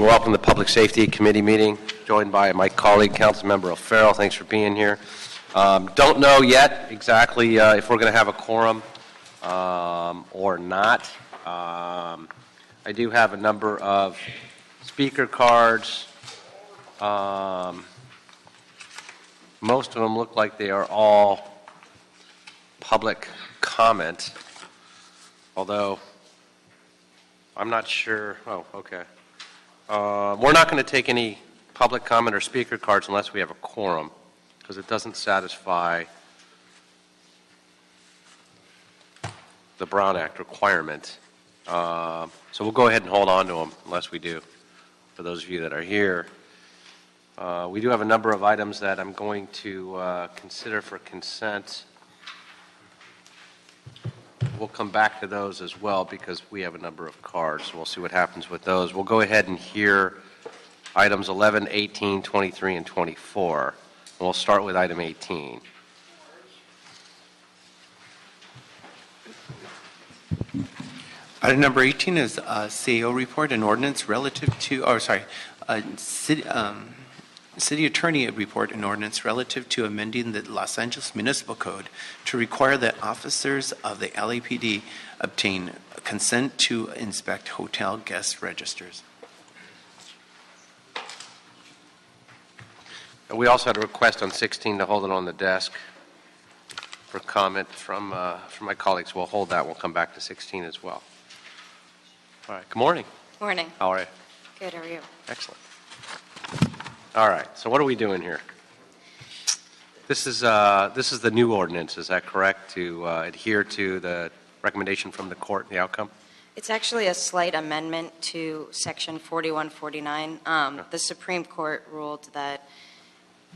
welcome to the Public Safety Committee meeting, joined by my colleague, Councilmember O'Farrell. Thanks for being here. Don't know yet exactly if we're going to have a quorum or not. I do have a number of speaker cards. Most of them look like they are all public comment, although I'm not sure. Oh, okay. We're not going to take any public comment or speaker cards unless we have a quorum, because it doesn't satisfy the Brown Act requirement. So we'll go ahead and hold on to them unless we do, for those of you that are here. We do have a number of items that I'm going to consider for consent. We'll come back to those as well because we have a number of cards. So we'll see what happens with those. We'll go ahead and hear items 11, 18, 23, and 24. And we'll start with item 18. Item number 18 is a CEO report and ordinance relative to, City Attorney report and ordinance relative to amending the Los Angeles Municipal Code to require that officers of the LAPD obtain consent to inspect hotel guest registers. And we also had a request on 16 to hold it on the desk for comment from my colleagues. We'll hold that. We'll come back to 16 as well. All right. Good morning. Morning. How are you? Good. How are you? Excellent. All right. So what are we doing here? This is the new ordinance. Is that correct? To adhere to the recommendation from the court, the outcome? It's actually a slight amendment to Section 4149. The Supreme Court ruled that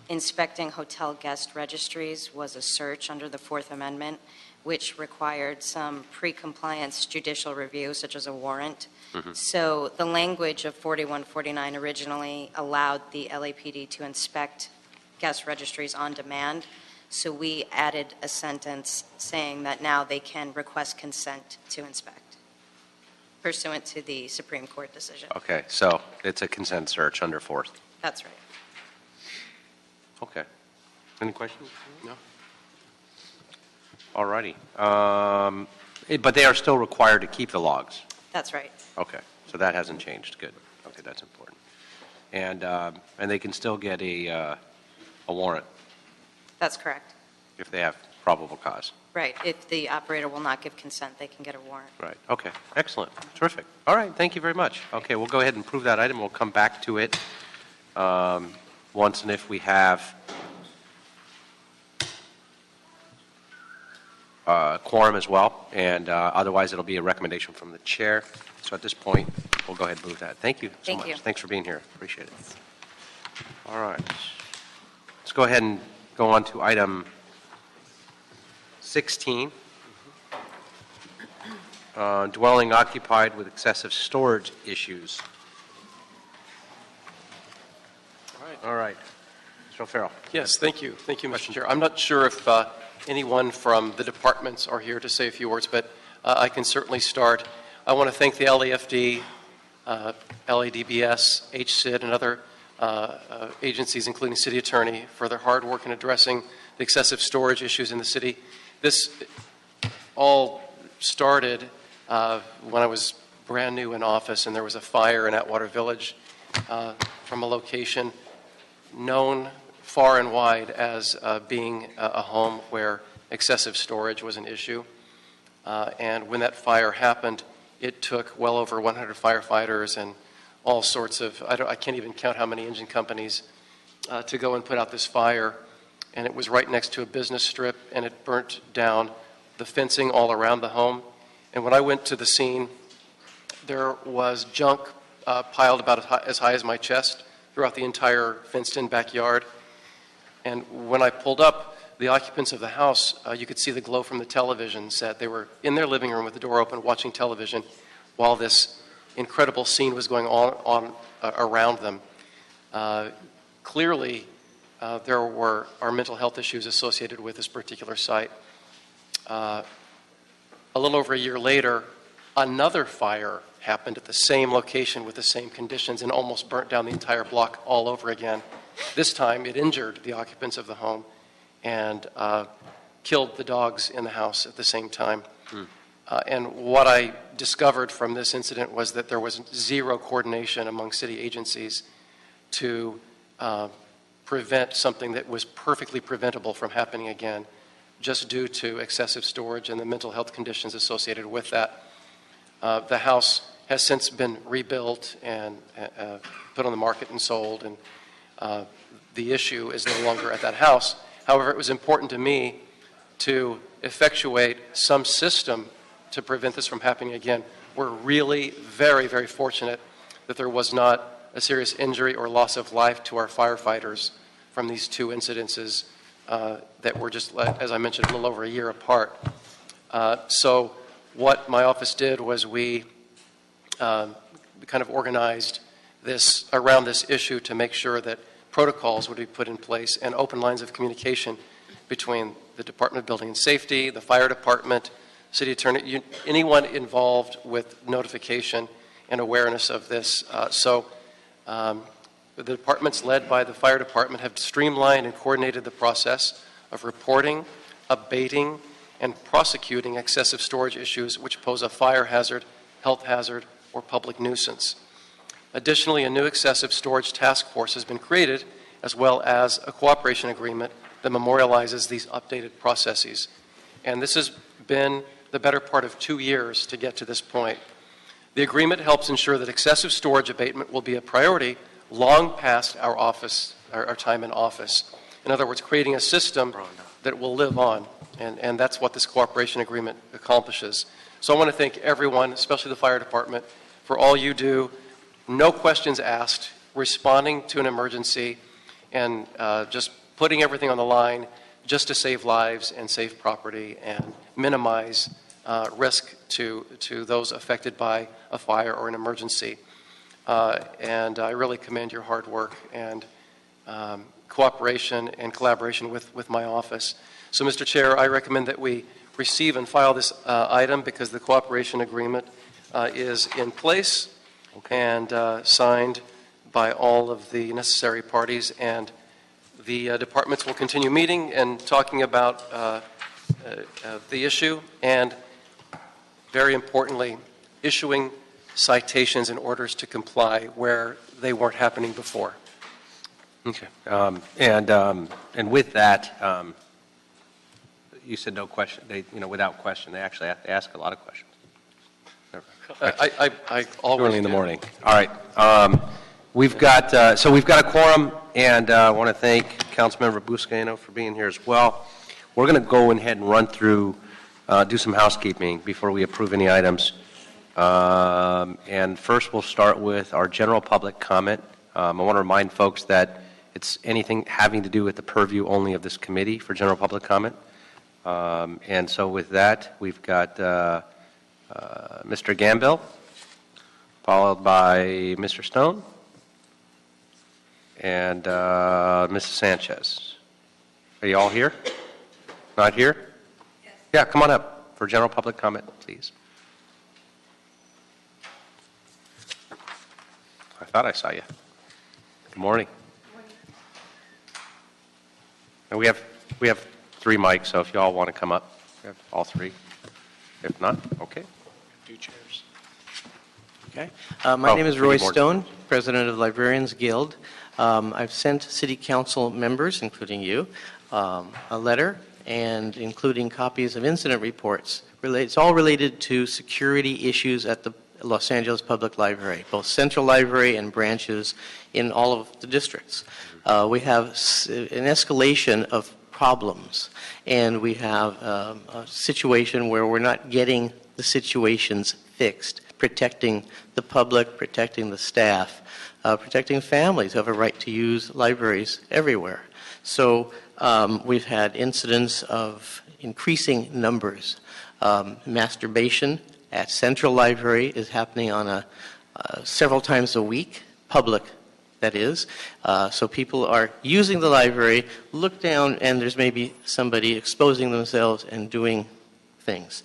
inspecting hotel guest registries was a search under the Fourth Amendment, which required some pre-compliance judicial review, such as a warrant. Mm-hmm. So the language of 4149 originally allowed the LAPD to inspect guest registries on demand. So we added a sentence saying that now they can request consent to inspect, pursuant to the Supreme Court decision. Okay, so it's a consent search under Fourth. That's right. Okay. Any questions? No. All righty. But they are still required to keep the logs. That's right. Okay, so that hasn't changed. Good. Okay, that's important. And they can still get a warrant. That's correct. If they have probable cause. Right. If the operator will not give consent, they can get a warrant. Right. Okay. Excellent. Terrific. All right. Thank you very much. Okay, we'll go ahead and approve that item. We'll come back to it once and if we have quorum as well, and otherwise it'll be a recommendation from the chair. So at this point, we'll go ahead and move that. Thank you so much. Thank you. Thanks for being here. Appreciate it. All right. Let's go ahead and go on to item 16. Dwelling occupied with excessive storage issues. All right. Mr. O'Farrell. Yes, thank you. Thank you, Mr. Chair. I'm not sure if anyone from the departments are here to say a few words, but I can certainly start. I want to thank the LAFD, LADBS, HCID, and other agencies, including City Attorney, for their hard work in addressing the excessive storage issues in the city. This all started when I was brand new in office, and there was a fire in Atwater Village from a location known far and wide as being a home where excessive storage was an issue. And when that fire happened, it took well over 100 firefighters and all sorts of, I can't even count how many engine companies to go and put out this fire. And it was right next to a business strip, and it burnt down the fencing all around the home. And when I went to the scene, there was junk piled about as high as my chest throughout the entire fenced-in backyard. And when I pulled up, the occupants of the house, you could see the glow from the television set. They were in their living room with the door open watching television while this incredible scene was going on around them. Clearly, there are mental health issues associated with this particular site. A little over a year later, another fire happened at the same location with the same conditions and almost burnt down the entire block all over again. This time, it injured the occupants of the home and killed the dogs in the house at the same time. And what I discovered from this incident was that there was zero coordination among city agencies to prevent something that was perfectly preventable from happening again, just due to excessive storage and the mental health conditions associated with that. The house has since been rebuilt and put on the market and sold, and the issue is no longer at that house. However, it was important to me to effectuate some system to prevent this from happening again. We're really very, very fortunate that there was not a serious injury or loss of life to our firefighters from these two incidences that were just, as I mentioned, a little over a year apart. So what my office did was we kind of organized this around this issue to make sure that protocols would be put in place and open lines of communication between the Department of Building and Safety, the fire department, city attorney, anyone involved with notification and awareness of this. The departments led by the fire department have streamlined and coordinated the process of reporting, abating, and prosecuting excessive storage issues which pose a fire hazard, health hazard, or public nuisance. Additionally, a new excessive storage task force has been created, as well as a cooperation agreement that memorializes these updated processes. And this has been the better part of 2 years to get to this point. The agreement helps ensure that excessive storage abatement will be a priority long past our time in office. In other words, creating a system that will live on, and that's what this cooperation agreement accomplishes. So I want to thank everyone, especially the fire department, for all you do, no questions asked, responding to an emergency, and just putting everything on the line just to save lives and save property and minimize risk to those affected by a fire or an emergency. And I really commend your hard work and cooperation and collaboration with my office. So, Mr. Chair, I recommend that we receive and file this item because the cooperation agreement is in place and signed by all of the necessary parties, and the departments will continue meeting and talking about the issue, and very importantly, issuing citations and orders to comply where they weren't happening before. Okay. And with that, you said no question. They, without question, they actually have to ask a lot of questions. I always Early in the do. morning. All right. We've got a quorum, and I want to thank Councilmember Buscaino for being here as well. We're going to go ahead and run through, do some housekeeping before we approve any items. And first, we'll start with our general public comment. I want to remind folks that it's anything having to do with the purview only of this committee for general public comment. And so with that, we've got Mr. Gambill, followed by Mr. Stone, and Mrs. Sanchez. Are you all here? Not here? Yes. Yeah, come on up for general public comment, please. I thought I saw you. Good morning. And we have 3 mics, so if you all want to come up, we have all 3. If not, okay. 2 chairs. Okay. My name is we Roy need more Stone, President of Librarians Guild. I've sent City Council members, including you, a letter and including copies of incident reports. It's all related to security issues at the Los Angeles Public Library, both Central Library and branches in all of the districts. We have an escalation of problems, and we have a situation where we're not getting the situations fixed, protecting the public, protecting the staff, protecting families who have a right to use libraries everywhere. So we've had incidents of increasing numbers. Masturbation at Central Library is happening on several times a week, public, that is. So people are using the library, look down, and there's maybe somebody exposing themselves and doing things.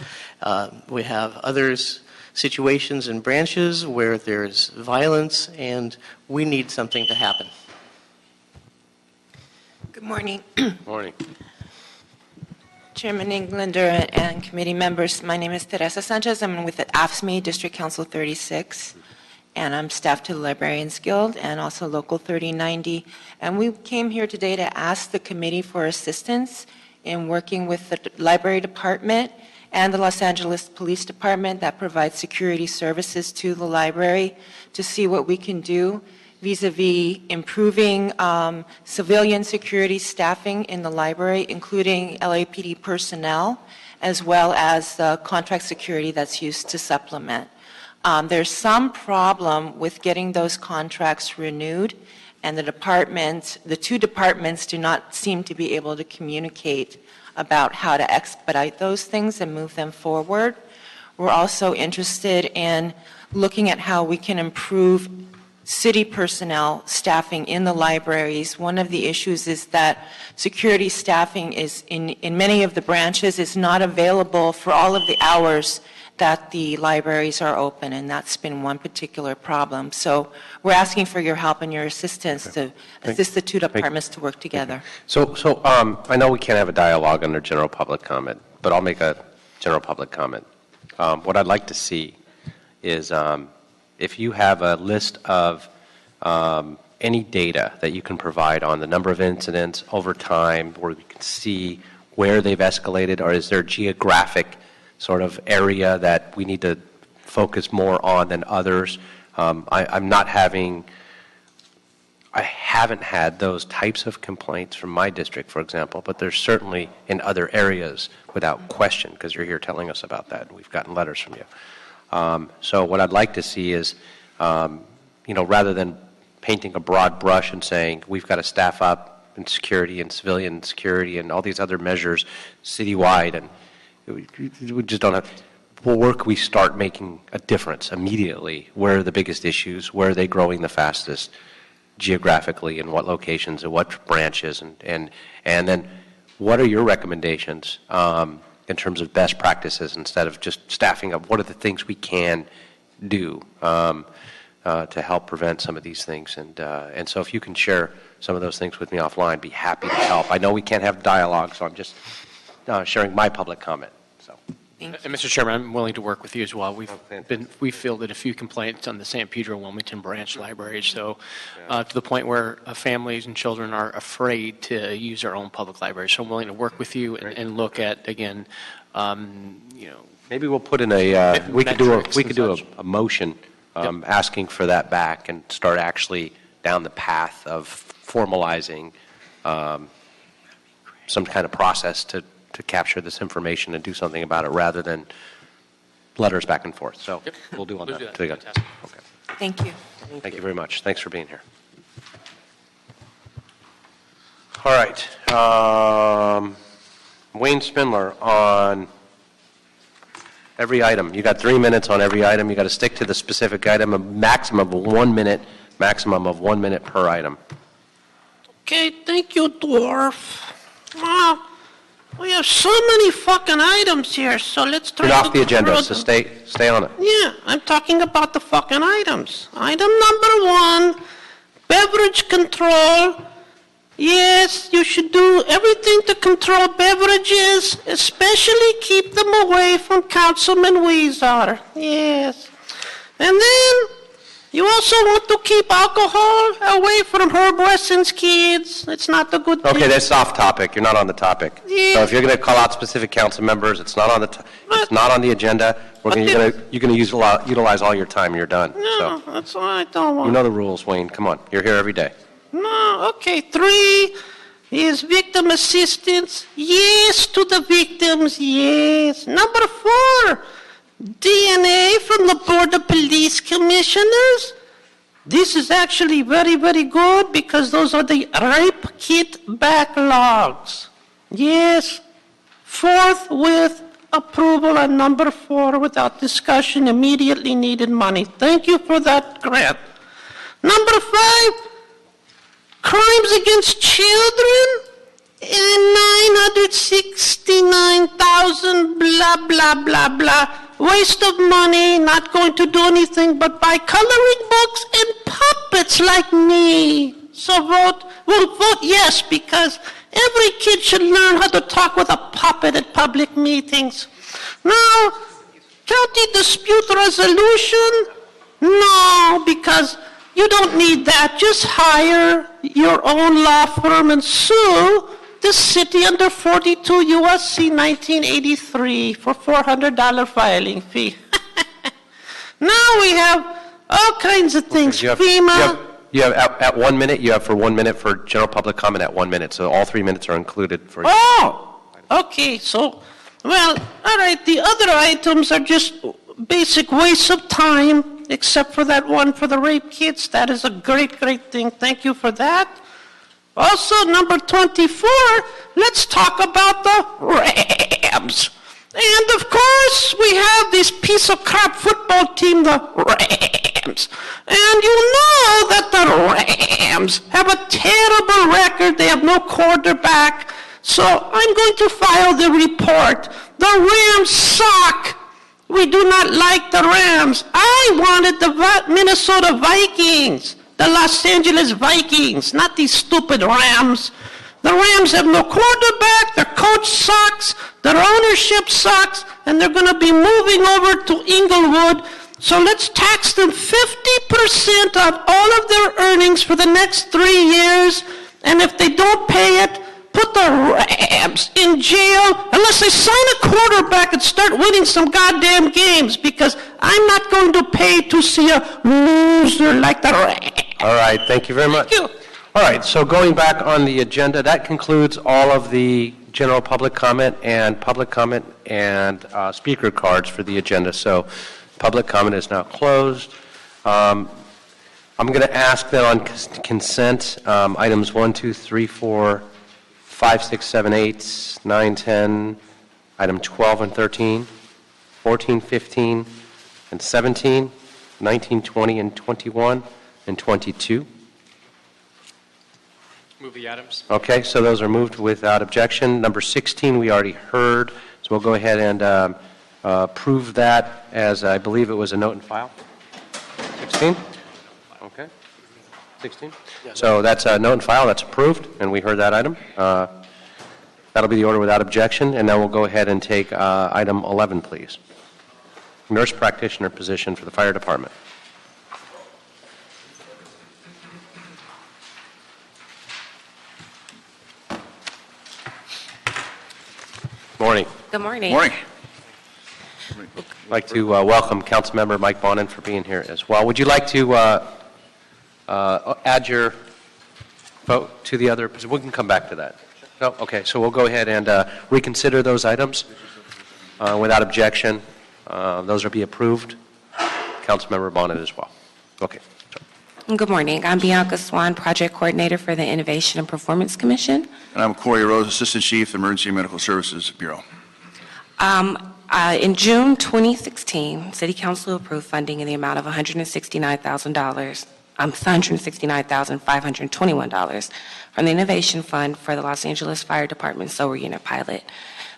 We have others situations in branches where there's violence, and we need something to happen. Good morning, Morning. Chairman Englander and committee members. My name is Teresa Sanchez. I'm with the AFSCME District Council 36, and I'm staff to the Librarians Guild and also Local 3090. And we came here today to ask the committee for assistance in working with the Library Department and the Los Angeles Police Department that provides security services to the library to see what we can do vis-a-vis improving civilian security staffing in the library, including LAPD personnel, as well as contract security that's used to supplement. There's some problem with getting those contracts renewed, and the two departments do not seem to be able to communicate about how to expedite those things and move them forward. We're also interested in looking at how we can improve city personnel staffing in the libraries. One of the issues is that security staffing is in many of the branches is not available for all of the hours that the libraries are open, and that's been one particular problem. So we're asking for your help and your assistance to assist the two departments to work together. So I know we can't have a dialogue under general public comment, but I'll make a general public comment. What I'd like to see is if you have a list of any data that you can provide on the number of incidents over time, where we can see where they've escalated, or is there a geographic sort of area that we need to focus more on than others? I haven't had those types of complaints from my district, for example, but there's certainly in other areas without question, because you're here telling us about that, and we've gotten letters from you. So what I'd like to see is, rather than painting a broad brush and saying we've got to staff up in security and civilian security and all these other measures citywide, and we just don't have. Well, where can we start making a difference immediately? Where are the biggest issues? Where are they growing the fastest geographically, and what locations and what branches, and then what are your recommendations in terms of best practices instead of just staffing up? What are the things we can do to help prevent some of these things? And so if you can share some of those things with me offline, be happy to help. I know we can't have dialogue, so I'm just sharing my public comment. So. And Mr. Chairman, I'm willing to work with you as well. fantastic. We've fielded a few complaints on the San Pedro Wilmington branch libraries, so to the point where families and children are afraid to use their own public library. So I'm willing to work with you and look at, again, Maybe we'll put in a we could do such. a motion asking for that back and start actually down the path of formalizing some kind of process to capture this information and do something about it rather than letters back and forth. So we'll do on We'll that. do that. Together. Fantastic. Okay. Thank you. Thank you very much. Thanks for being here. All right. Wayne Spindler on every item. You got 3 minutes on every item. You got to stick to the specific item, a maximum of 1 minute, per item. Okay, thank you, Dwarf. Wow, we have so many fucking items here, so let's try Get to off the go agenda, through so them. stay on it. Yeah, I'm talking about the fucking items. Item number 1, beverage control. Yes, you should do everything to control beverages, especially keep them away from Councilman Weezer. Yes. And then, you also want to keep alcohol away from Herb Wesson's kids. It's not a good thing. Okay, that's off topic. You're not on the topic. Yeah. So if you're going to call out specific council members, it's not on the it's not on the agenda. But You're going to utilize all your time. You're done. No, So that's what I don't want. you know the rules, Wayne. Come on. You're here every day. No, okay. 3 is victim assistance. Yes to the victims, yes. Number 4, DNA from the Board of Police Commissioners. This is actually very, very good because those are the rape kit backlogs. Yes. 4th with approval, and number 4 without discussion, immediately needed money. Thank you for that grant. Number 5, crimes against children, and 969,000, blah, blah, blah, blah. waste of money, not going to do anything but buy coloring books and puppets like me. So vote yes, because every kid should learn how to talk with a puppet at public meetings. Now, county dispute resolution? No, because you don't need that. Just hire your own law firm and sue the city under 42 USC 1983 for $400 filing fee. Now we have all kinds of things. FEMA. You have at 1 minute, you have for 1 minute for general public comment at 1 minute, so all 3 minutes are included for. Oh, okay, so, well, all right, the other items are just basic waste of time, except for that one for the rape kits. That is a great, great thing. Thank you for that. Also, number 24, let's talk about the Rams. And of course, we have this piece of crap football team, the Rams. And you know that the Rams have a terrible record. They have no quarterback. So I'm going to file the report. The Rams suck. We do not like the Rams. I wanted the Minnesota Vikings, the Los Angeles Vikings, not these stupid Rams. The Rams have no quarterback, their coach sucks, their ownership sucks, and they're going to be moving over to Inglewood. So let's tax them 50% of all of their earnings for the next 3 years, and if they don't pay it, put the Rams in jail unless they sign a quarterback and start winning some goddamn games, because I'm not going to pay to see a loser like the Rams. All right, thank you very much. Thank you. All right, so going back on the agenda, that concludes all of the general public comment and speaker cards for the agenda. So public comment is now closed. I'm going to ask then on consent, items 1, 2, 3, 4, 5, 6, 7, 8, 9, 10, item 12 and 13, 14, 15, and 17, 19, 20, and 21, and 22. Move the items. Okay, so those are moved without objection. Number 16, we already heard, so we'll go ahead and approve that as I believe it was a note and file. 16? Okay. 16? So that's a note and file, that's approved, and we heard that item. That'll be the order without objection, and now we'll go ahead and take item 11, please. Nurse practitioner position for the fire department. Morning. Good morning. Morning. I'd like to welcome Councilmember Mike Bonin for being here as well. Would you like to add your vote to the other? We can come back to that. No? Okay, so we'll go ahead and reconsider those items without objection. Those will be approved. Councilmember Bonin as well. Okay. Good morning. I'm Bianca Swan, Project Coordinator for the Innovation and Performance Commission. And I'm Corey Rose, Assistant Chief, Emergency Medical Services Bureau. In June 2016, City Council approved funding in the amount of $169,521 from the Innovation Fund for the Los Angeles Fire Department Sober Unit Pilot.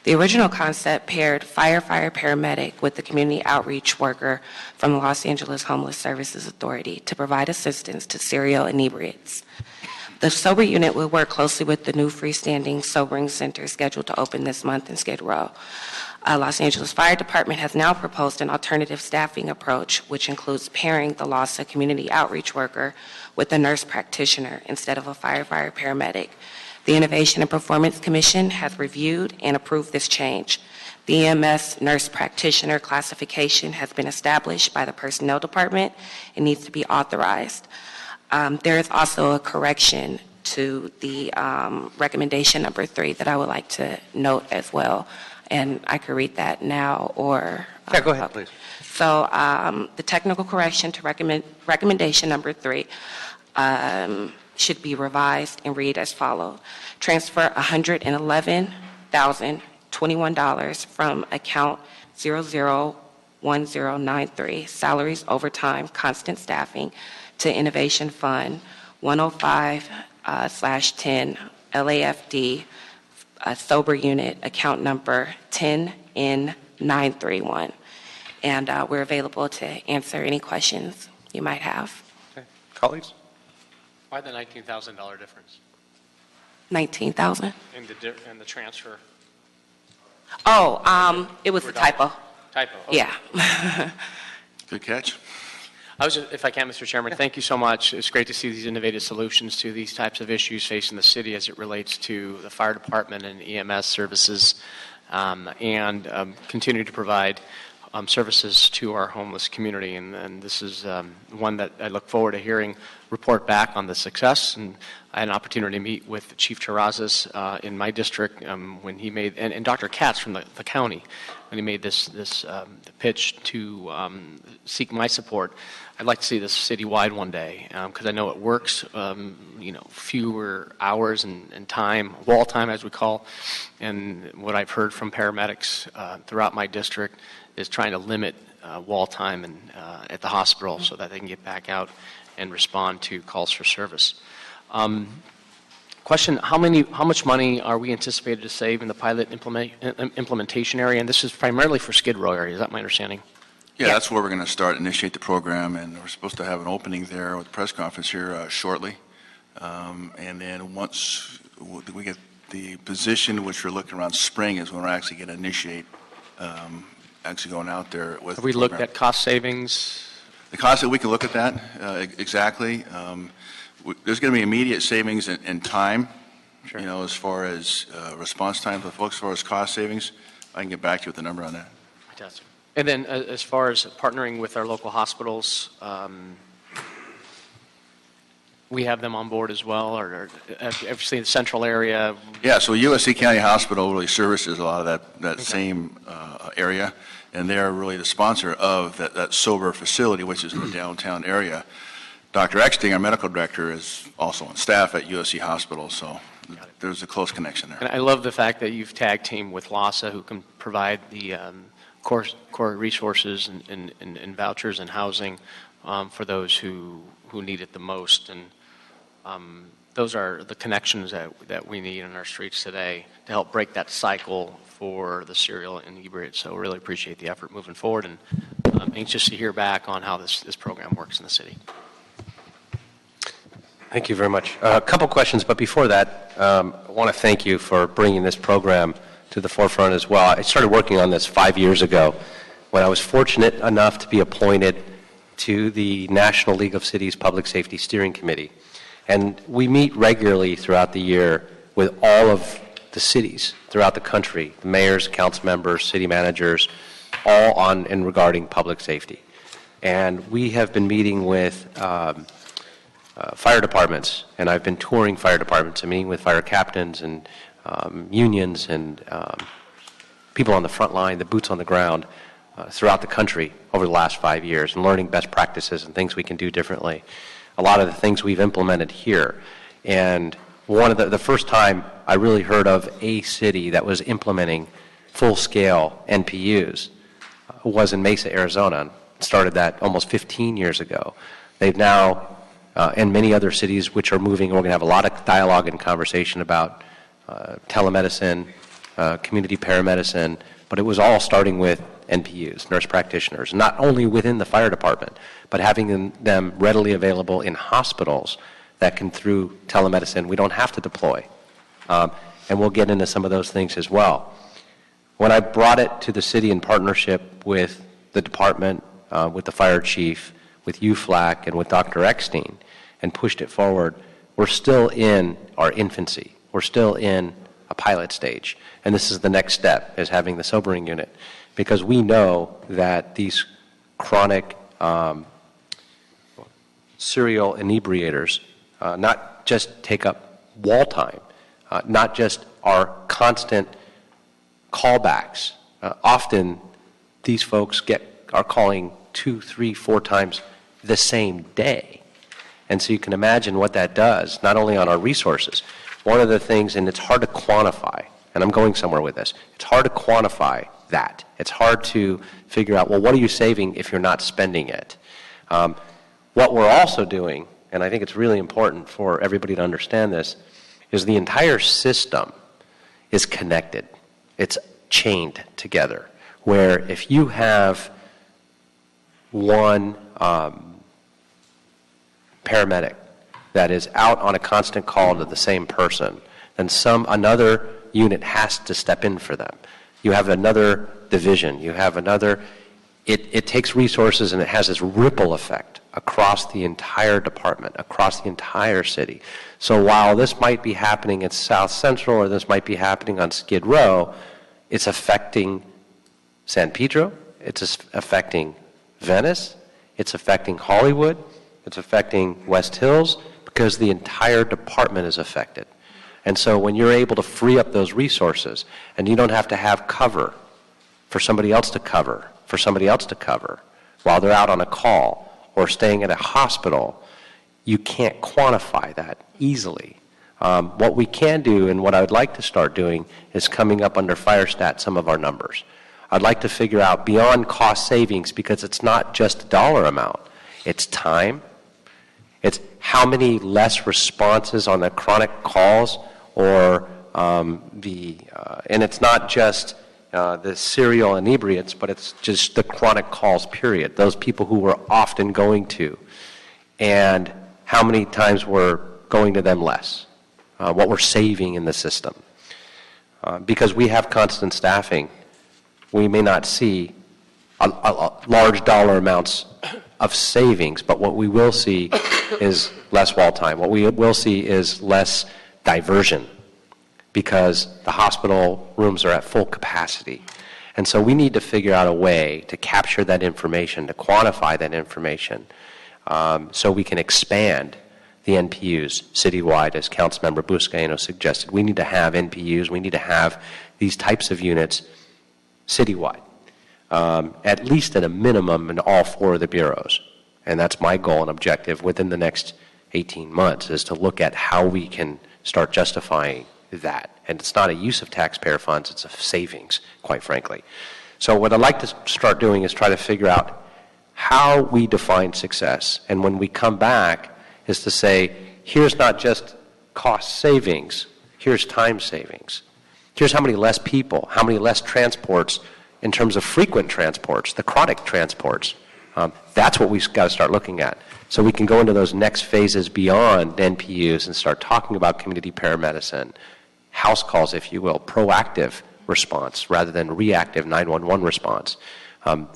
The original concept paired firefighter-paramedic with the community outreach worker from the Los Angeles Homeless Services Authority to provide assistance to serial inebriates. The Sober Unit will work closely with the new freestanding sobering center scheduled to open this month in Skid Row. Los Angeles Fire Department has now proposed an alternative staffing approach, which includes pairing the LASA community outreach worker with a nurse practitioner instead of a firefighter-paramedic. The Innovation and Performance Commission has reviewed and approved this change. The EMS nurse practitioner classification has been established by the Personnel Department and needs to be authorized. There is also a correction to the recommendation number 3 that I would like to note as well, and I could read that now or... Yeah, go ahead, please. So the technical correction to recommendation number 3 should be revised and read as follows. Transfer $111,021 from account 001093, salaries, overtime, constant staffing, to Innovation Fund 105/10 LAFD Sober Unit account number 10N931. and we're available to answer any questions you might have. Okay. Colleagues? Why the $19,000 difference 19,000? in the transfer? Oh, it was a typo. Typo. Okay. Yeah. Good catch. If I can, Mr. Chairman, thank you so much. It's great to see these innovative solutions to these types of issues facing the city as it relates to the fire department and EMS services, and continue to provide services to our homeless community. And this is one that I look forward to hearing report back on the success. And I had an opportunity to meet with Chief Terrazas in my district when he made, and Dr. Katz from the county, when he made this pitch to seek my support. I'd like to see this citywide one day because I know it works. Fewer hours and time, wall time as we call, and what I've heard from paramedics throughout my district is trying to limit wall time and at the hospital so that they can get back out and respond to calls for service. Question: How much money are we anticipated to save in the pilot implementation area? And this is primarily for Skid Row area. Is that my understanding? Yeah, that's where we're going to initiate the program, and we're supposed to have an opening there with a press conference here shortly. And then once we get the position, which we're looking around spring, is when we're actually going to initiate actually going out there with. Have we looked at cost savings? The cost, we can look at that exactly. There's going to be immediate savings in time, Sure. as far as response time for folks. As far as cost savings, I can get back to you with the number on that. Fantastic. And then as far as partnering with our local hospitals, we have them on board as well, or obviously the central area. Yeah, so USC County Hospital really services a lot of that same area, and they're really the sponsor of that sober facility, which is in the downtown area. Dr. Eckstein, our medical director, is also on staff at USC Hospital, so there's a close connection there. And I love the fact that you've tag teamed with LASA, who can provide the core resources and vouchers and housing for those who need it the most. And those are the connections that we need in our streets today to help break that cycle for the serial inebriate. So really appreciate the effort moving forward, and I'm anxious to hear back on how this program works in the city. Thank you very much. A couple questions, but before that, I want to thank you for bringing this program to the forefront as well. I started working on this 5 years ago when I was fortunate enough to be appointed to the National League of Cities Public Safety Steering Committee. And we meet regularly throughout the year with all of the cities throughout the country, the mayors, council members, city managers, all on and regarding public safety. And we have been meeting with fire departments, and I've been touring fire departments and meeting with fire captains and unions and people on the front line, the boots on the ground throughout the country over the last 5 years, and learning best practices and things we can do differently. A lot of the things we've implemented here. And one of the first time I really heard of a city that was implementing full-scale NPUs was in Mesa, Arizona. Started that almost 15 years ago. They've now, and many other cities which are moving, we're going to have a lot of dialogue and conversation about telemedicine, community paramedicine, but it was all starting with NPUs, nurse practitioners, not only within the fire department, but having them readily available in hospitals that can, through telemedicine, we don't have to deploy. And we'll get into some of those things as well. When I brought it to the city in partnership with the department, with the fire chief, with UFLAC, and with Dr. Eckstein, and pushed it forward, we're still in our infancy. We're still in a pilot stage. And this is the next step, is having the sobering unit. Because we know that these chronic serial inebriators not just take up wall time, not just our constant callbacks. Often these folks are calling 2, 3, 4 times the same day. And so you can imagine what that does, not only on our resources. One of the things, and it's hard to quantify, and I'm going somewhere with this, it's hard to quantify that. It's hard to figure out, well, what are you saving if you're not spending it? What we're also doing, and I think it's really important for everybody to understand this, is the entire system is connected. It's chained together, where if you have one paramedic that is out on a constant call to the same person, then another unit has to step in for them. You have another division, you have another, it takes resources and it has this ripple effect across the entire department, across the entire city. So while this might be happening at South Central or this might be happening on Skid Row, it's affecting San Pedro, it's affecting Venice, it's affecting Hollywood, it's affecting West Hills, because the entire department is affected. And so when you're able to free up those resources, and you don't have to have cover for somebody else to cover, while they're out on a call or staying at a hospital, you can't quantify that easily. What we can do, and what I would like to start doing, is coming up under FireStat some of our numbers. I'd like to figure out beyond cost savings, because it's not just a dollar amount. It's time. It's how many less responses on the chronic calls, or and it's not just the serial inebriates, but it's just the chronic calls, period. Those people who we're often going to, and how many times we're going to them less, what we're saving in the system. Because we have constant staffing, we may not see a large dollar amounts of savings, but what we will see is less wall time. What we will see is less diversion, because the hospital rooms are at full capacity. And so we need to figure out a way to capture that information, to quantify that information, so we can expand the NPUs citywide, as Councilmember Buscaino suggested. We need to have NPUs, we need to have these types of units citywide, at least at a minimum in all 4 of the bureaus. And that's my goal and objective within the next 18 months, is to look at how we can start justifying that. And it's not a use of taxpayer funds, it's a savings, quite frankly. So what I'd like to start doing is try to figure out how we define success. And when we come back, is to say, here's not just cost savings, here's time savings. Here's how many less people, how many less transports in terms of frequent transports, the chronic transports. That's what we've got to start looking at. So we can go into those next phases beyond NPUs and start talking about community paramedicine, house calls, if you will, proactive response rather than reactive 911 response.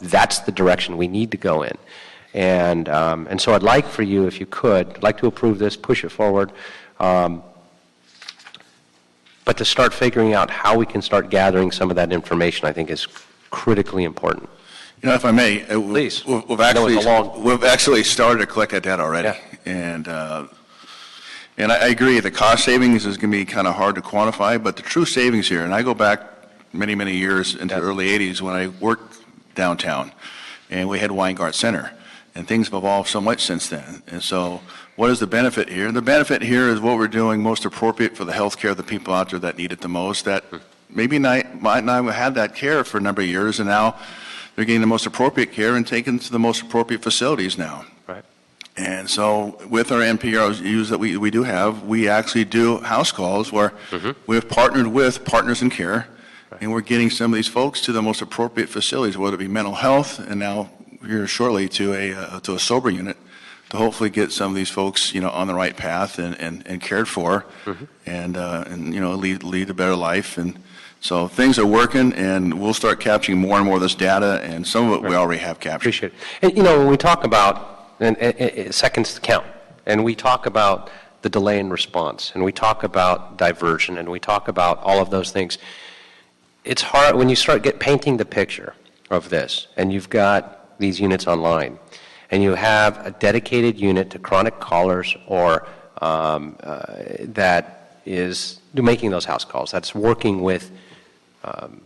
That's the direction we need to go in. And so I'd like for you, if you could, I'd like to approve this, push it forward, but to start figuring out how we can start gathering some of that information, I think, is critically important. You know, if I may, Please. we've actually started to collect that data already. Yeah. And I agree, the cost savings is going to be kind of hard to quantify, but the true savings here, and I go back many, many years into the early 80s when I worked downtown, and we had Weingart Center, and things have evolved so much since then. And so what is the benefit here? The benefit here is what we're doing most appropriate for the health care of the people out there that need it the most, that maybe might not have had that care for a number of years, and now they're getting the most appropriate care and taken to the most appropriate facilities now. Right. And so with our NPRs that we do have, we actually do house calls where we've partnered with Partners in Care, and we're getting some of these folks to the most appropriate facilities, whether it be mental health, and now here shortly to a sober unit, to hopefully get some of these folks, on the right path and cared for, and lead a better life. And so things are working, and we'll start capturing more and more of this data, and some of it we already have captured. Appreciate it. And, when we talk about seconds count, and we talk about the delay in response, and we talk about diversion, and we talk about all of those things, it's hard when you start painting the picture of this, and you've got these units online, and you have a dedicated unit to chronic callers or that is making those house calls, that's working with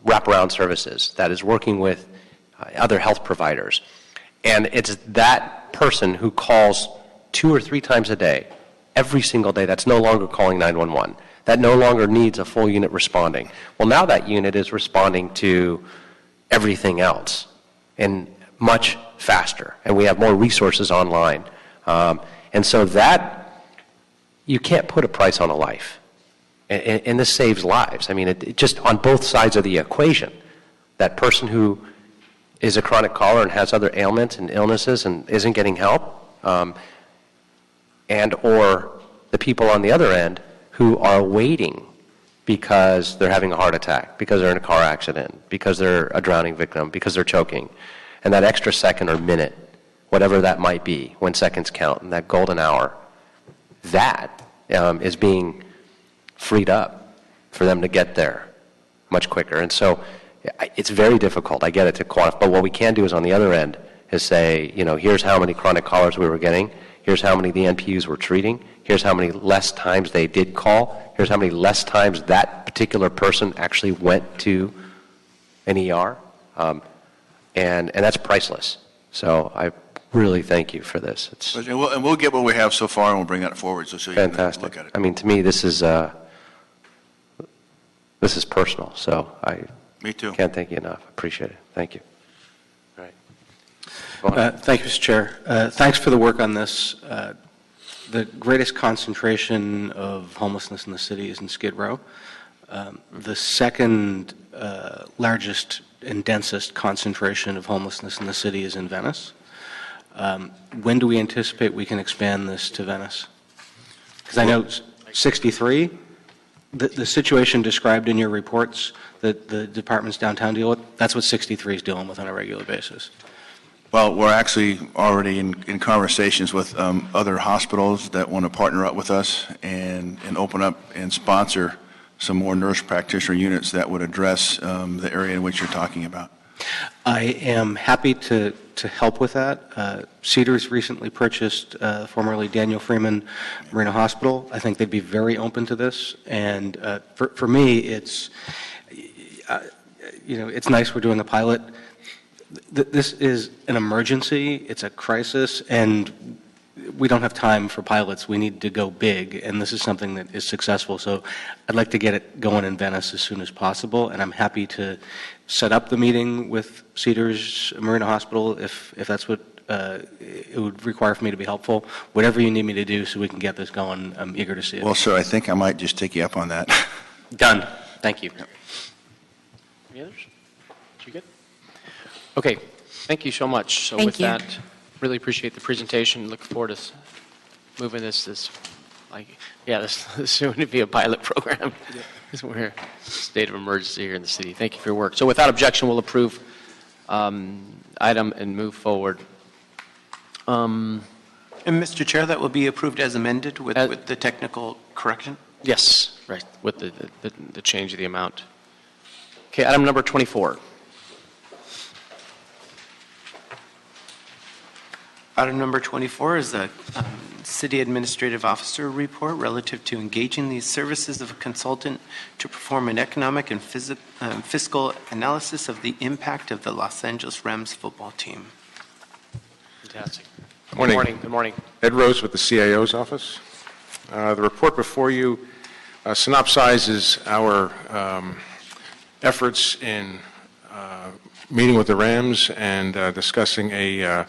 wraparound services, that is working with other health providers. And it's that person who calls 2 or 3 times a day, every single day, that's no longer calling 911. That no longer needs a full unit responding. Well, now that unit is responding to everything else and much faster, and we have more resources online. And so that, you can't put a price on a life. And this saves lives. I mean, it just on both sides of the equation. That person who is a chronic caller and has other ailments and illnesses and isn't getting help, and or the people on the other end who are waiting because they're having a heart attack, because they're in a car accident, because they're a drowning victim, because they're choking. And that extra second or minute, whatever that might be, when seconds count, and that golden hour, that is being freed up for them to get there much quicker. And so it's very difficult, I get it, to quantify. But what we can do is on the other end is say, here's how many chronic callers we were getting, here's how many the NPUs were treating, here's how many less times they did call, here's how many less times that particular person actually went to an ER. And that's priceless. So I really thank you for this. It's And we'll get what we have so far, and we'll bring that forward so you fantastic. can look at it. I mean, to me, this is personal. So I Me too. can't thank you enough. Appreciate it. Thank you. All right. Thank you, Mr. Chair. Thanks for the work on this. The greatest concentration of homelessness in the city is in Skid Row. The second largest and densest concentration of homelessness in the city is in Venice. When do we anticipate we can expand this to Venice? Because I know 63, the situation described in your reports that the departments downtown deal with, that's what 63 is dealing with on a regular basis. Well, we're actually already in conversations with other hospitals that want to partner up with us and open up and sponsor some more nurse practitioner units that would address the area in which you're talking about. I am happy to help with that. Cedars recently purchased formerly Daniel Freeman Marina Hospital. I think they'd be very open to this. And for me, it's nice we're doing a pilot. This is an emergency. It's a crisis, and we don't have time for pilots. We need to go big, and this is something that is successful. So I'd like to get it going in Venice as soon as possible, and I'm happy to set up the meeting with Cedars Marina Hospital if that's what it would require for me to be helpful. Whatever you need me to do so we can get this going, I'm eager to see it. Well, sir, I think I might just take you up on that. Done. Thank you. Any others? You good? Okay, thank you so much. So Thank with you. that, really appreciate the presentation. Look forward to moving this soon to be a pilot program. We're in a state of emergency here in the city. Thank you for your work. So without objection, we'll approve item and move forward. And Mr. Chair, that will be approved as amended with the technical correction? Yes, right, with the change of the amount. Okay, item number 24. Item number 24 is the City Administrative Officer report relative to engaging the services of a consultant to perform an economic and fiscal analysis of the impact of the Los Angeles Rams football team. Fantastic. Good morning. Good morning. Good morning. Ed Rose with the CIO's office. The report before you synopsizes our efforts in meeting with the Rams and discussing a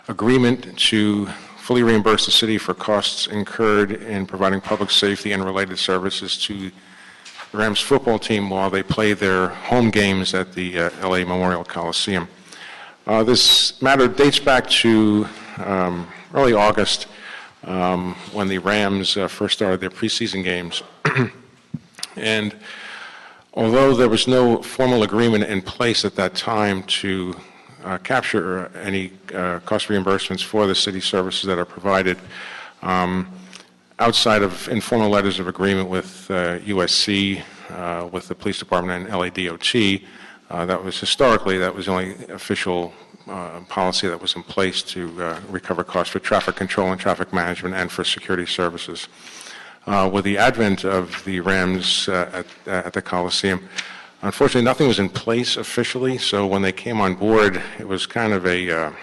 agreement to fully reimburse the city for costs incurred in providing public safety and related services to the Rams football team while they play their home games at the LA Memorial Coliseum. This matter dates back to early August when the Rams first started their preseason games. And although there was no formal agreement in place at that time to capture any cost reimbursements for the city services that are provided, outside of informal letters of agreement with USC, with the police department and LADOT, that was the only official policy that was in place to recover costs for traffic control and traffic management and for security services. With the advent of the Rams at the Coliseum, unfortunately, nothing was in place officially, so when they came on board, it was kind of a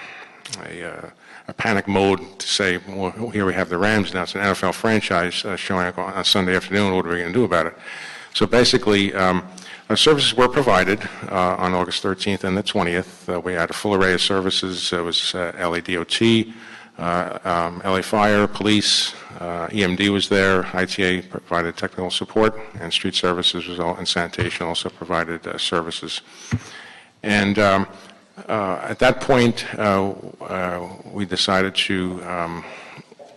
panic mode to say, well, here we have the Rams now. It's an NFL franchise showing up on Sunday afternoon. What are we going to do about it? So basically, our services were provided on August 13th and the 20th. We had a full array of services. It was LADOT, LA Fire, Police, EMD was there, ITA provided technical support, and Street Services and Sanitation also provided services. And At that point, we decided to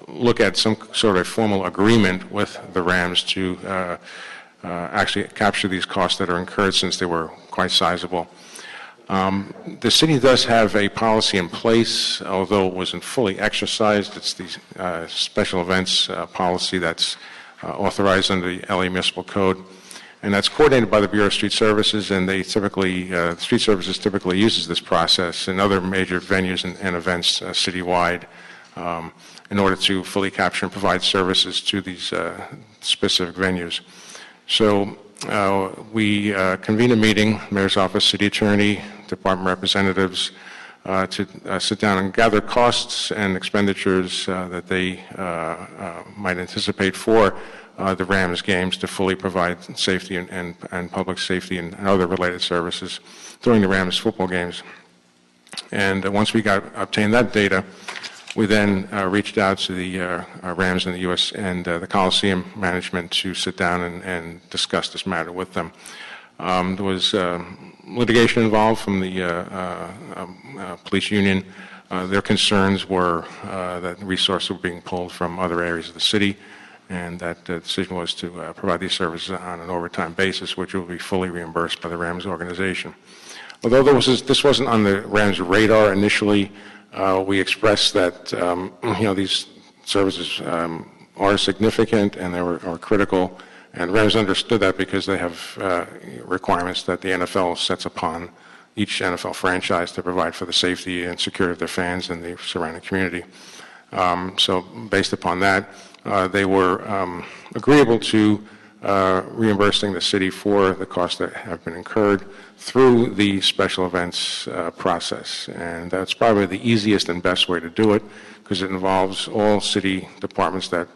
look at some sort of formal agreement with the Rams to actually capture these costs that are incurred, since they were quite sizable. The city does have a policy in place, although it wasn't fully exercised. It's the special events policy that's authorized under the LA Municipal Code, and that's coordinated by the Bureau of Street Services, and they typically, Street Services typically uses this process in other major venues and events citywide in order to fully capture and provide services to these specific venues. So we convened a meeting, Mayor's Office, City Attorney, Department representatives, to sit down and gather costs and expenditures that they might anticipate for the Rams games to fully provide safety and public safety and other related services during the Rams football games. And once we obtained that data, we then reached out to the Rams and the U.S. and the Coliseum management to sit down and discuss this matter with them. There was litigation involved from the police union. Their concerns were that resources were being pulled from other areas of the city, and that the decision was to provide these services on an overtime basis, which will be fully reimbursed by the Rams organization. Although this wasn't on the Rams' radar initially, we expressed that these services are significant and they are critical, and Rams understood that because they have requirements that the NFL sets upon each NFL franchise to provide for the safety and security of their fans and the surrounding community. So based upon that, they were agreeable to reimbursing the city for the costs that have been incurred through the special events process. And that's probably the easiest and best way to do it, because it involves all city departments that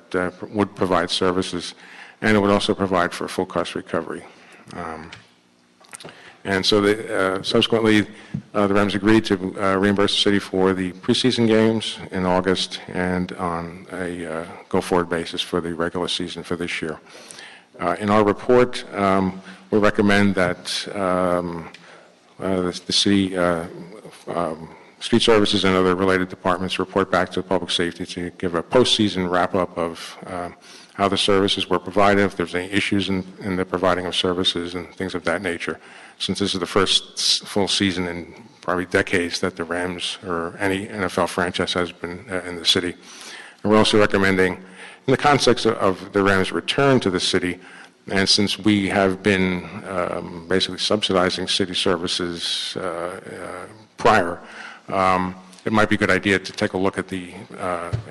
would provide services, and it would also provide for full cost recovery. And so subsequently, the Rams agreed to reimburse the city for the preseason games in August and on a go-forward basis for the regular season for this year. In our report, we recommend that the city, street services and other related departments report back to public safety to give a postseason wrap-up of how the services were provided, if there's any issues in the providing of services and things of that nature, since this is the first full season in probably decades that the Rams or any NFL franchise has been in the city. And we're also recommending, in the context of the Rams' return to the city, and since we have been basically subsidizing city services prior, it might be a good idea to take a look at the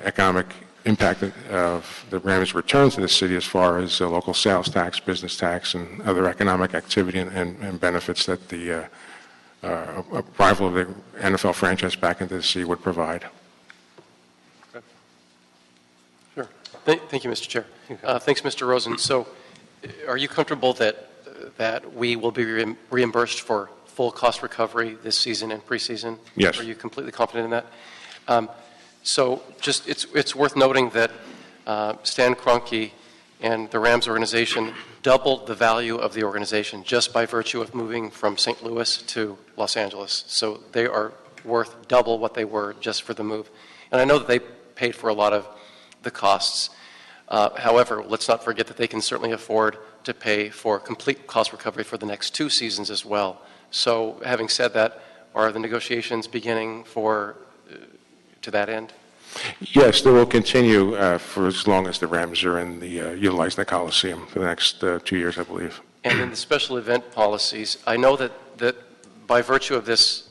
economic impact of the Rams' return to the city as far as local sales tax, business tax, and other economic activity and benefits that the arrival of the NFL franchise back into the city would provide. Okay. Sure. Thank you, Mr. Chair. Thanks, Mr. Rosen. So, are you comfortable that we will be reimbursed for full cost recovery this season and preseason? Yes. Are you completely confident in that? So just it's worth noting that Stan Kroenke and the Rams organization doubled the value of the organization just by virtue of moving from St. Louis to Los Angeles. So they are worth double what they were just for the move. And I know that they paid for a lot of the costs. However, let's not forget that they can certainly afford to pay for complete cost recovery for the next 2 seasons as well. So having said that, are the negotiations beginning to that end? Yes, they will continue for as long as the Rams are in utilizing the Coliseum for the next 2 years, I believe. And in the special event policies, I know that by virtue of this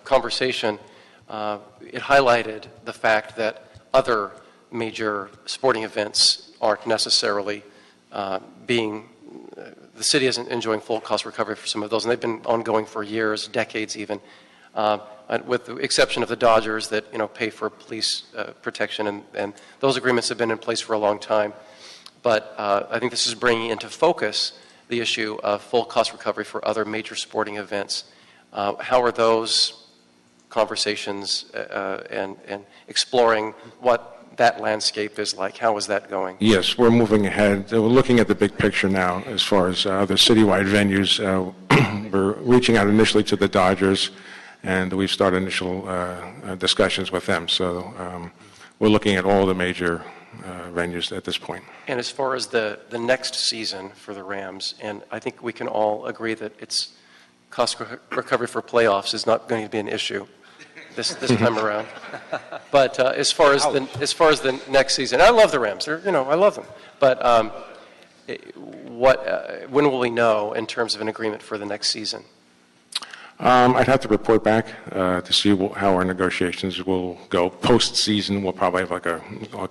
conversation, it highlighted the fact that other major sporting events aren't necessarily the city isn't enjoying full cost recovery for some of those, and they've been ongoing for years, decades even. With the exception of the Dodgers that pay for police protection, and those agreements have been in place for a long time. But I think this is bringing into focus the issue of full cost recovery for other major sporting events. How are those conversations and exploring what that landscape is like? How is that going? Yes, we're moving ahead. We're looking at the big picture now as far as other citywide venues. We're reaching out initially to the Dodgers, and we've started initial discussions with them. So we're looking at all the major venues at this point. And as far as the next season for the Rams, and I think we can all agree that it's cost recovery for playoffs is not going to be an issue this time around. But as far as the next season, I love the Rams. I love them. But when will we know in terms of an agreement for the next season? I'd have to report back to see how our negotiations will go. Post-season, we'll probably have like a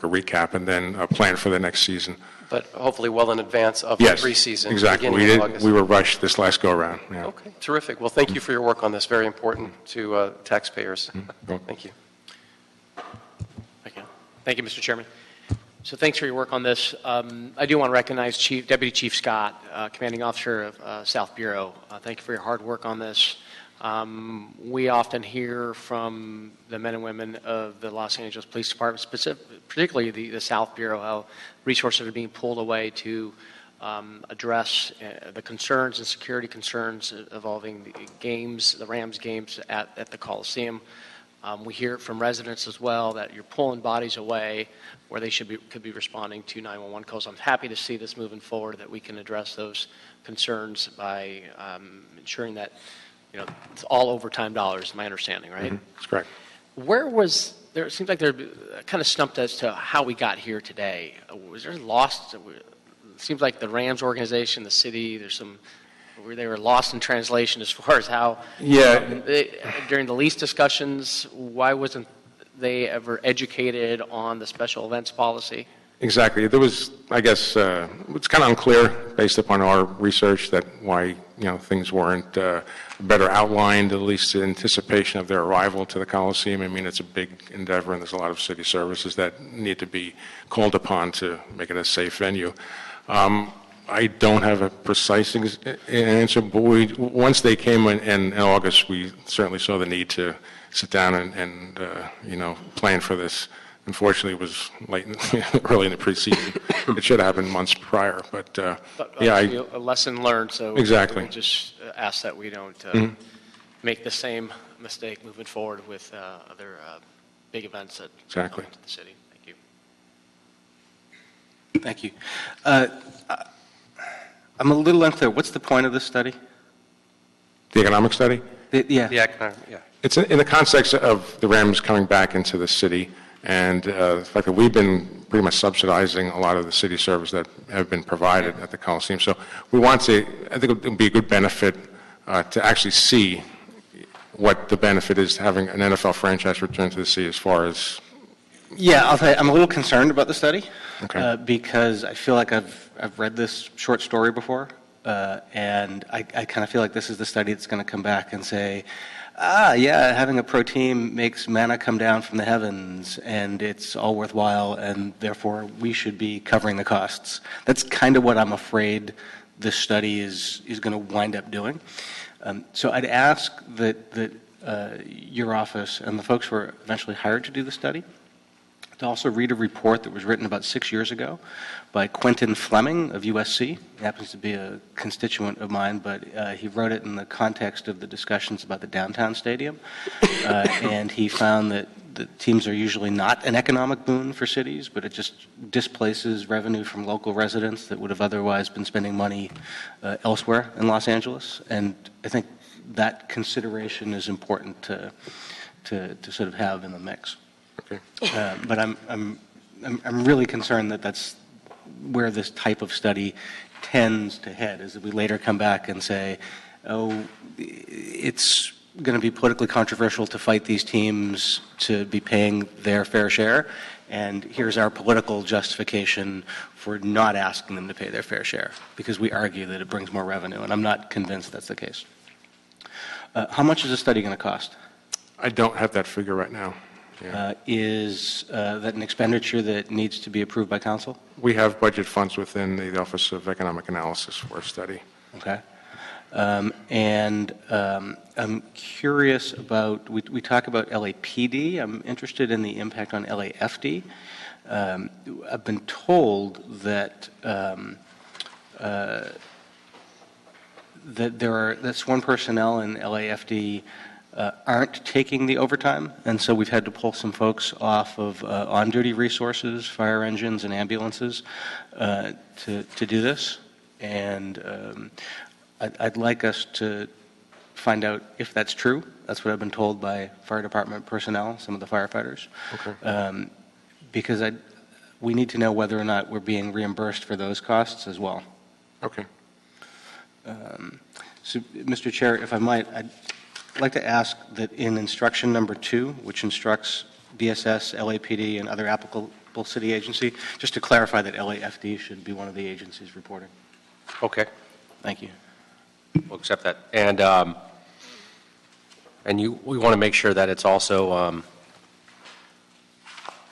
recap and then a plan for the next season. But hopefully well in advance of Yes, the preseason. exactly. Beginning of August. We were rushed this last go-around. Yeah. Okay, terrific. Well, thank you for your work on this. Very important to taxpayers. Well, Thank you. Thank you, Mr. Chairman. So thanks for your work on this. I do want to recognize Deputy Chief Scott, Commanding Officer of South Bureau. Thank you for your hard work on this. We often hear from the men and women of the Los Angeles Police Department, particularly the South Bureau, how resources are being pulled away to address the concerns and security concerns involving the games, the Rams games at the Coliseum. We hear it from residents as well that you're pulling bodies away where they could be responding to 911 calls. I'm happy to see this moving forward, that we can address those concerns by ensuring that it's all overtime dollars, my understanding, right? That's correct. It seems like they're kind of stumped as to how we got here today. Was there lost? It seems like the Rams organization, the city, they were lost in translation as far as how, during the lease discussions, why wasn't they ever educated on the special events policy? Exactly. There was, I guess, it's kind of unclear based upon our research that why things weren't better outlined, at least in anticipation of their arrival to the Coliseum. I mean, it's a big endeavor, and there's a lot of city services that need to be called upon to make it a safe venue. I don't have a precise answer, but once they came in August, we certainly saw the need to sit down and plan for this. Unfortunately, it was late, early in the preseason. It should have happened months prior, but a lesson learned. So exactly. we just ask that we don't make the same mistake moving forward with other big events at exactly the city. Thank you. Thank you. I'm a little unclear. What's the point of this study? The economic study? Yeah. It's in the context of the Rams coming back into the city, and the fact that we've been pretty much subsidizing a lot of the city service that have been provided at the Coliseum. So we want to, I think it would be a good benefit to actually see what the benefit is to having an NFL franchise return to the city as far as... Yeah, I'll tell you, I'm a little concerned about the study because I feel like I've read this short story before, and I kind of feel like this is the study that's going to come back and say, having a pro team makes manna come down from the heavens, and it's all worthwhile, and therefore we should be covering the costs. That's kind of what I'm afraid this study is going to wind up doing. So I'd ask that your office and the folks who were eventually hired to do the study to also read a report that was written about 6 years ago by Quentin Fleming of USC. He happens to be a constituent of mine, but he wrote it in the context of the discussions about the downtown stadium. And he found that the teams are usually not an economic boon for cities, but it just displaces revenue from local residents that would have otherwise been spending money elsewhere in Los Angeles. And I think that consideration is important to sort of have in the mix. Okay. But I'm really concerned that that's where this type of study tends to head, is that we later come back and say, it's going to be politically controversial to fight these teams to be paying their fair share, and here's our political justification for not asking them to pay their fair share, because we argue that it brings more revenue, and I'm not convinced that's the case. How much is the study going to cost? I don't have that figure right now. Is that an expenditure that needs to be approved by council? We have budget funds within the Office of Economic Analysis for a study. Okay. And I'm curious about, we talk about LAPD. I'm interested in the impact on LAFD. I've been told that that there are sworn personnel in LAFD aren't taking the overtime, and so we've had to pull some folks off of on-duty resources, fire engines and ambulances, to do this. And I'd like us to find out if that's true. That's what I've been told by fire department personnel, some of the firefighters. Okay. Because we need to know whether or not we're being reimbursed for those costs as well. Okay. So, Mr. Chair, if I might, I'd like to ask that in instruction number 2, which instructs DSS, LAPD, and other applicable city agency, just to clarify that LAFD should be one of the agencies reporting. Okay, Thank you. we'll accept that. And we want to make sure that it's also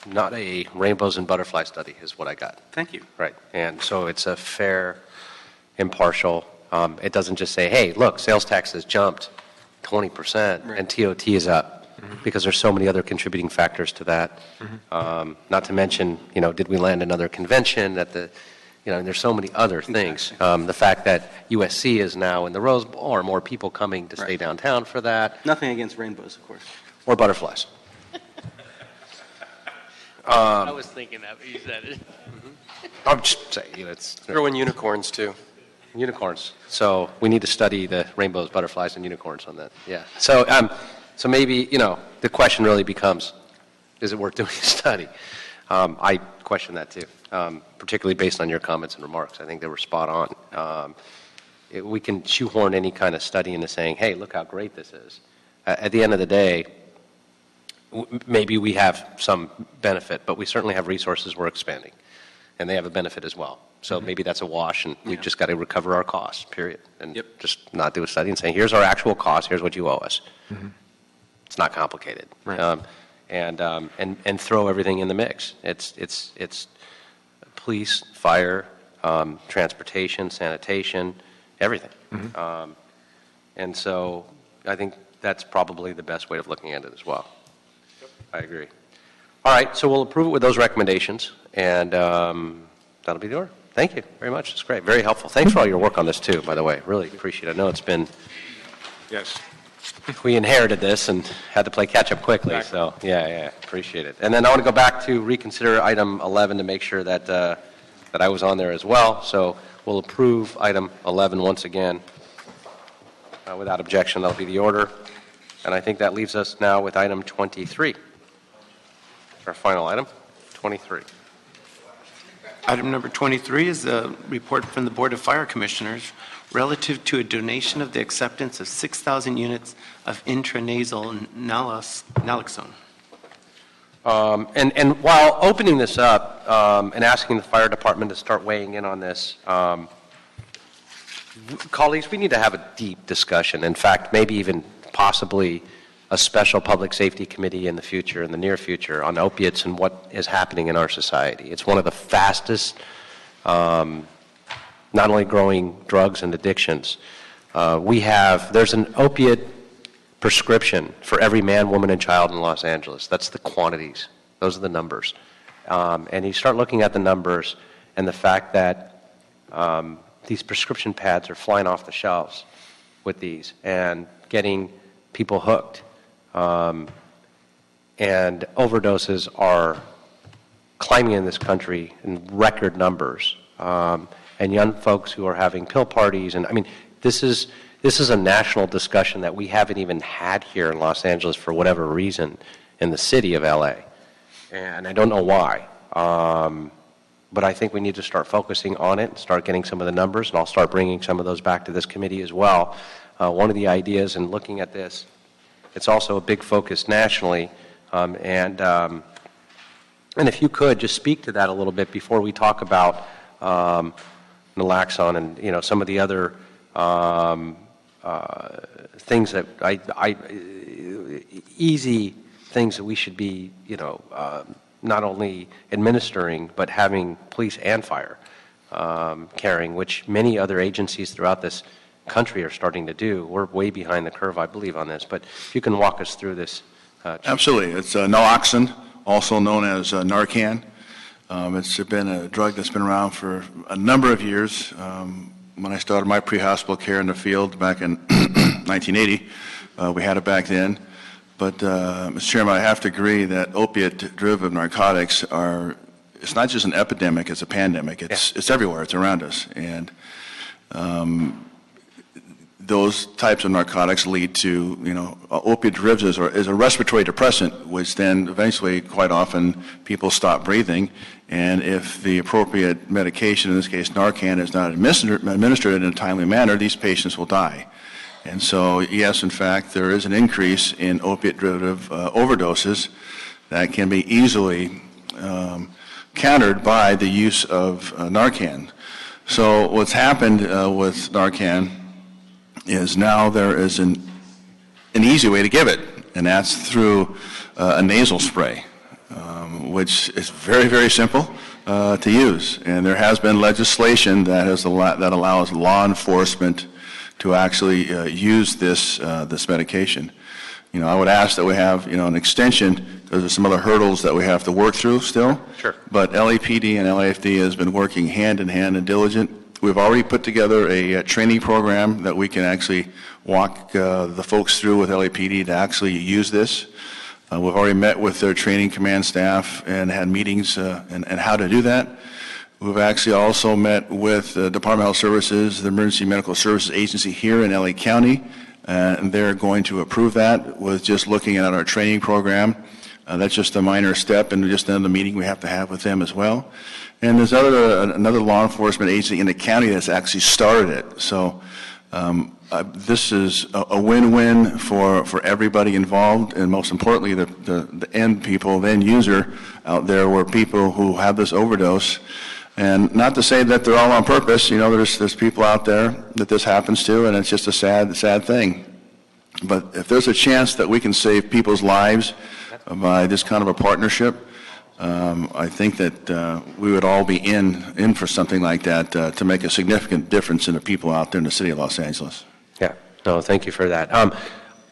not a rainbows and butterfly study is what I got. Thank you. Right, and so it's a fair, impartial, it doesn't just say, hey, look, sales tax has jumped 20% Right. and TOT is up, because there's so many other contributing factors to that. Not to mention, did we land another convention at the, and there's so many other things. Exactly. The fact that USC is now in the Rose Bowl, or more people coming to stay Right. downtown for that, Nothing against rainbows, of course. or butterflies. I was thinking that, but you said it. I'm just saying, it's Throw in unicorns, too. unicorns. So we need to study the rainbows, butterflies, and unicorns on that. Yeah. So, so maybe, the question really becomes, is it worth doing a study? I question that too, particularly based on your comments and remarks. I think they were spot on. We can shoehorn any kind of study into saying, hey, look how great this is. At the end of the day, maybe we have some benefit, but we certainly have resources we're expanding, and they have a benefit as well. So maybe that's a wash, and we've just got to recover our costs, period, and just not do a study and say, here's our actual cost, here's what you owe us. It's not complicated. Right. And throw everything in the mix. It's police, fire, transportation, sanitation, everything. And so I think that's probably the best way of looking at it as well. I agree. All right, so we'll approve it with those recommendations, and that'll be the order. Thank you very much. It's great. Very helpful. Thanks for all your work on this, too, by the way. Really appreciate it. I know it's been, Yes. we inherited this and had to play catch-up quickly, so, yeah, appreciate it. And then I want to go back to reconsider item 11 to make sure that, that I was on there as well. So we'll approve item 11 once again. Without objection, that'll be the order. And I think that leaves us now with item 23. Our final item, 23. Item number 23 is a report from the Board of Fire Commissioners relative to a donation of the acceptance of 6,000 units of intranasal naloxone. And while opening this up and asking the fire department to start weighing in on this, colleagues, we need to have a deep discussion. In fact, maybe even possibly a special public safety committee in the future, in the near future, on opiates and what is happening in our society. It's one of the fastest, not only growing drugs and addictions. There's an opiate prescription for every man, woman, and child in Los Angeles. That's the quantities. Those are the numbers. And you start looking at the numbers and the fact that these prescription pads are flying off the shelves with these and getting people hooked. And overdoses are climbing in this country in record numbers. And young folks who are having pill parties. And I mean, this is a national discussion that we haven't even had here in Los Angeles for whatever reason in the city of LA. And I don't know why. But I think we need to start focusing on it and start getting some of the numbers, and I'll start bringing some of those back to this committee as well. One of the ideas in looking at this, it's also a big focus nationally, and if you could just speak to that a little bit before we talk about naloxone and some of the other things that easy things that we should be not only administering, but having police and fire carrying, which many other agencies throughout this country are starting to do. We're way behind the curve, I believe, on this. But if you can walk us through this. Absolutely. It's naloxone, also known as Narcan. It's been a drug that's been around for a number of years. When I started my pre-hospital care in the field back in 1980, We had it back then. But, Mr. Chairman, I have to agree that opiate-driven narcotics are, it's not just an epidemic, it's a pandemic. It's everywhere. It's around us. And those types of narcotics lead to, opiate derivatives is a respiratory depressant, which then eventually, quite often, people stop breathing. And if the appropriate medication, in this case Narcan, is not administered in a timely manner, these patients will die. And so, yes, in fact, there is an increase in opiate derivative overdoses that can be easily countered by the use of Narcan. So what's happened with Narcan is now there is an easy way to give it, and that's through a nasal spray, which is very, very simple to use. And there has been legislation that allows law enforcement to actually use this medication. I would ask that we have an extension, because there's some other hurdles that we have to work through still. Sure. But LAPD and LAFD has been working hand in hand and diligent. We've already put together a training program that we can actually walk the folks through with LAPD to actually use this. We've already met with their training command staff and had meetings and how to do that. We've actually also met with the Department of Health Services, the Emergency Medical Services Agency here in LA County, and they're going to approve that with just looking at our training program. That's just a minor step, and just another meeting we have to have with them as well. And there's another law enforcement agency in the county that's actually started it. So this is a win-win for everybody involved, and most importantly, the end people, the end user out there, where people who have this overdose. And not to say that they're all on purpose. There's people out there that this happens to, and it's just a sad thing. But if there's a chance that we can save people's lives by this kind of a partnership, I think that we would all be in for something like that to make a significant difference in the people out there in the city of Los Angeles. Yeah, no, thank you for that.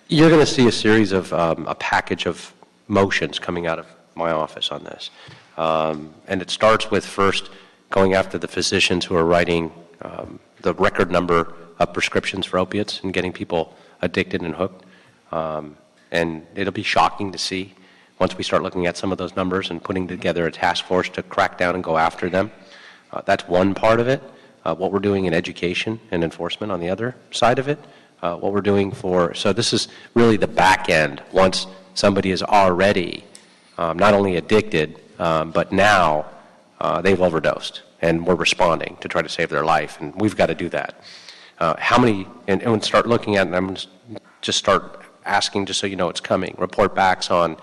You're going to see a series of a package of motions coming out of my office on this. And it starts with first going after the physicians who are writing the record number of prescriptions for opiates and getting people addicted and hooked. And it'll be shocking to see once we start looking at some of those numbers and putting together a task force to crack down and go after them. That's one part of it. What we're doing in education and enforcement on the other side of it. What we're doing so this is really the back end once somebody is already not only addicted, but now they've overdosed, and we're responding to try to save their life, and we've got to do that. How many, and start looking at, and I'm just start asking, just so you know it's coming, report backs on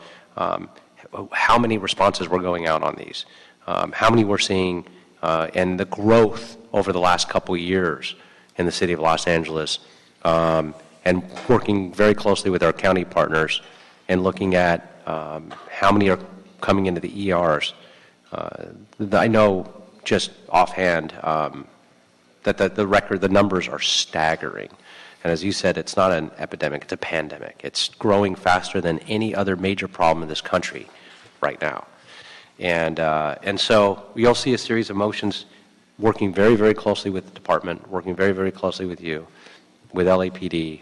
how many responses we're going out on these, how many we're seeing, and the growth over the last couple of years in the city of Los Angeles, and working very closely with our county partners and looking at how many are coming into the ERs. I know just offhand that the numbers are staggering. And as you said, it's not an epidemic, it's a pandemic. It's growing faster than any other major problem in this country right now. And so you'll see a series of motions working very, very closely with the department, working very, very closely with you, with LAPD,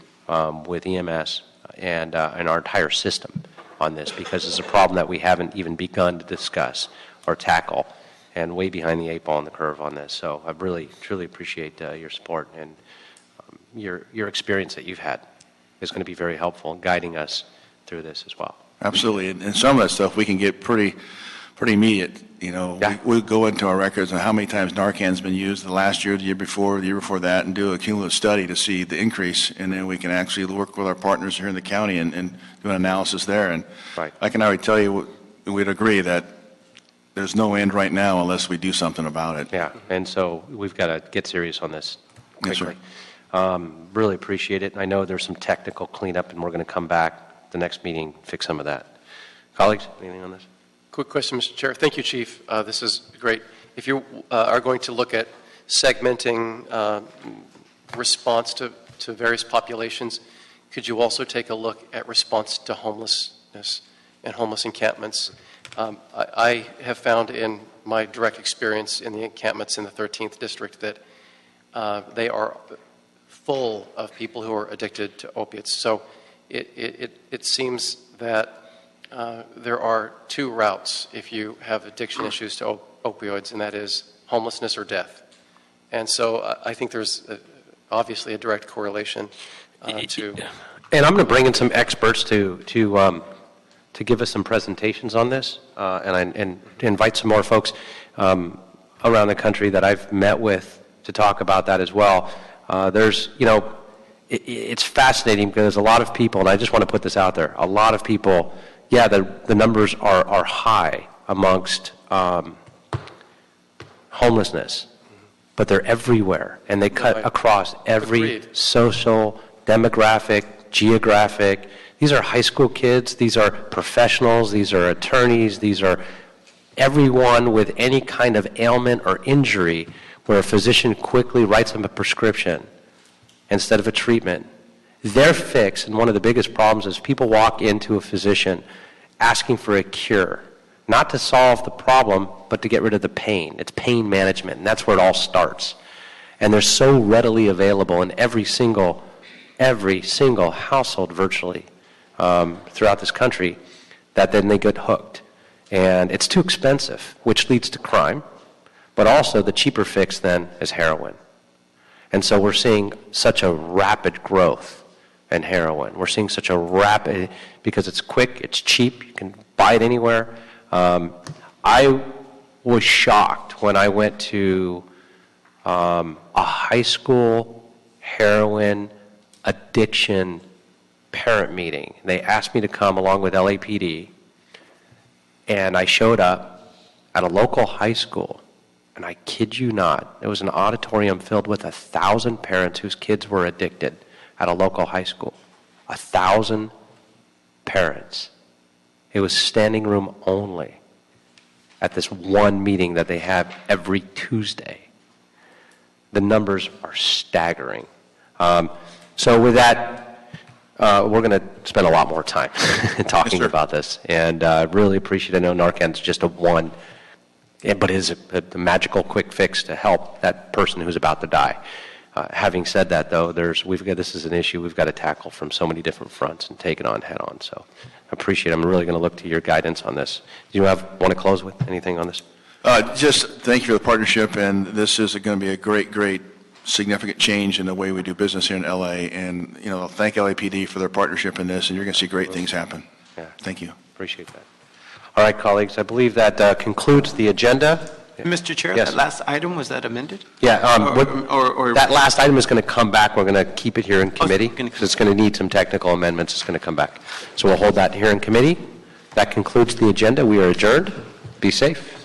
with EMS, and our entire system on this, because it's a problem that we haven't even begun to discuss or tackle, and way behind the 8 ball on the curve on this. So I really, truly appreciate your support, and your experience that you've had is going to be very helpful in guiding us through this as well. Absolutely, and some of that stuff we can get pretty immediate. We go into our records on how many times Narcan's been used the last year, the year before that, and do a cumulative study to see the increase, and then we can actually work with our partners here in the county and do an analysis there. And right. I can already tell you, we'd agree that there's no end right now unless we do something about it. Yeah, and so we've got to get serious on this quickly. Yes, sir. Really appreciate it. I know there's some technical cleanup, and we're going to come back the next meeting, fix some of that. Colleagues, anything on this? Quick question, Mr. Chair. Thank you, Chief. This is great. If you are going to look at segmenting response to various populations, could you also take a look at response to homelessness and homeless encampments? I have found in my direct experience in the encampments in the 13th District that they are full of people who are addicted to opiates. So it seems that there are two routes if you have addiction issues to opioids, and that is homelessness or death. And so I think there's obviously a direct correlation to... And I'm going to bring in some experts to give us some presentations on this, and to invite some more folks around the country that I've met with to talk about that as well. It's fascinating because a lot of people, and I just want to put this out there, a lot of people, yeah, the numbers are high amongst homelessness, but they're everywhere, and they cut across every social, demographic, geographic. These are high school kids, these are professionals, these are attorneys, these are everyone with any kind of ailment or injury where a physician quickly writes them a prescription instead of a treatment. Their fix, and one of the biggest problems is people walk into a physician asking for a cure, not to solve the problem, but to get rid of the pain. It's pain management, and that's where it all starts. And they're so readily available in every single household virtually throughout this country that then they get hooked. And it's too expensive, which leads to crime, but also the cheaper fix then is heroin. And so we're seeing such a rapid growth in heroin. We're seeing such a rapid, because it's quick, it's cheap, you can buy it anywhere. I was shocked when I went to a high school heroin addiction parent meeting. They asked me to come along with LAPD, and I showed up at a local high school, and I kid you not, it was an auditorium filled with 1,000 parents whose kids were addicted at a local high school. 1,000 parents. It was standing room only at this one meeting that they have every Tuesday. The numbers are staggering. So with that, we're going to spend a lot more time talking about this, and really appreciate it. I know Narcan's just one, but it is a magical quick fix to help that person who's about to die. Having said that, though, this is an issue we've got to tackle from so many different fronts and take it on head on. So I appreciate it. I'm really going to look to your guidance on this. Do you want to close with anything on this? Just thank you for the partnership, and this is going to be a great significant change in the way we do business here in LA. And thank LAPD for their partnership in this, and you're going to see great things happen. Yeah. Thank you. Appreciate that. All right, colleagues, I believe that concludes the agenda. Mr. Chair, Yes. that last item, was that amended? Yeah, Or that last item is going to come back. We're going to keep it here in committee because it's going to need some technical amendments. It's going to come back. So we'll hold that here in committee. That concludes the agenda. We are adjourned. Be safe.